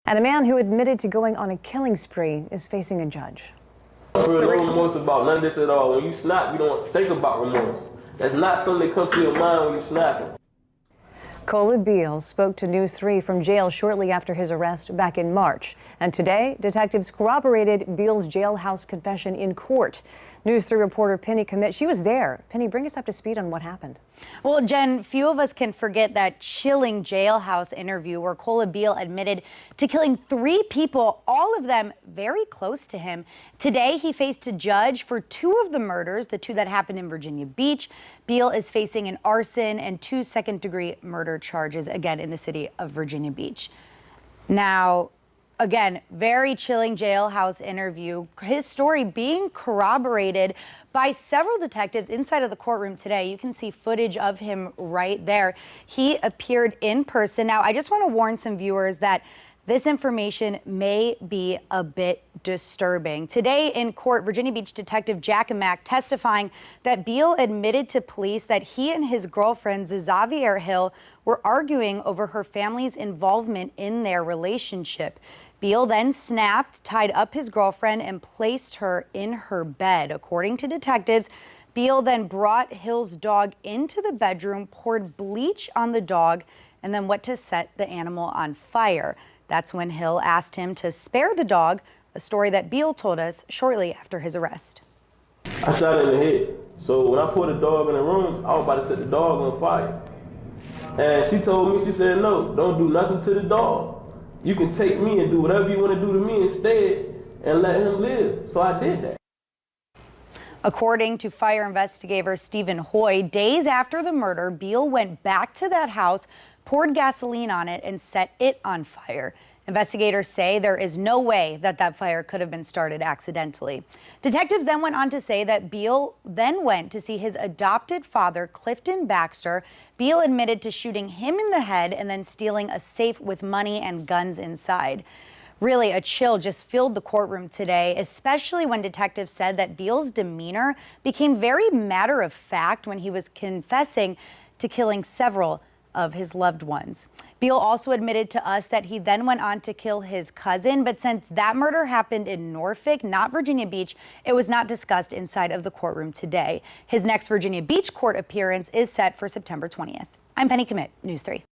And a man who admitted to going on a killing spree is facing a judge. I feel no remorse about none of this at all. When you snap, you don't think about remorse. That's not something that comes to your mind when you're snapping. Cola Beal spoke to News 3 from jail shortly after his arrest back in March. And today, detectives corroborated Beal's jailhouse confession in court. News 3 reporter Penny Commit, she was there. Penny, bring us up to speed on what happened. Well, Jen, few of us can forget that chilling jailhouse interview where Cola Beal admitted to killing 3 people, all of them very close to him. Today, he faced a judge for 2 of the murders, the 2 that happened in Virginia Beach. Beal is facing an arson and 2 second-degree murder charges, again, in the city of Virginia Beach. Now, again, very chilling jailhouse interview. His story being corroborated by several detectives inside of the courtroom today. You can see footage of him right there. He appeared in person. Now, I just want to warn some viewers that this information may be a bit disturbing. Today in court, Virginia Beach Detective Jack Mack testifying that Beal admitted to police that he and his girlfriend, Xavier Hill, were arguing over her family's involvement in their relationship. Beal then snapped, tied up his girlfriend, and placed her in her bed. According to detectives, Beal then brought Hill's dog into the bedroom, poured bleach on the dog, and then went to set the animal on fire. That's when Hill asked him to spare the dog, a story that Beal told us shortly after his arrest. I shot her in the head. So when I put the dog in the room, I was about to set the dog on fire. And she told me, she said, no, don't do nothing to the dog. You can take me and do whatever you want to do to me instead and let him live. So I did that. According to fire investigator Stephen Hoy, days after the murder, Beal went back to that house, poured gasoline on it, and set it on fire. Investigators say there is no way that that fire could have been started accidentally. Detectives then went on to say that Beal then went to see his adopted father, Clifton Baxter. Beal admitted to shooting him in the head and then stealing a safe with money and guns inside. Really, a chill just filled the courtroom today, especially when detectives said that Beal's demeanor became very matter-of-fact when he was confessing to killing several of his loved ones. Beal also admitted to us that he then went on to kill his cousin, but since that murder happened in Norfolk, not Virginia Beach, it was not discussed inside of the courtroom today. His next Virginia Beach court appearance is set for September 20th. I'm Penny Commit, News 3.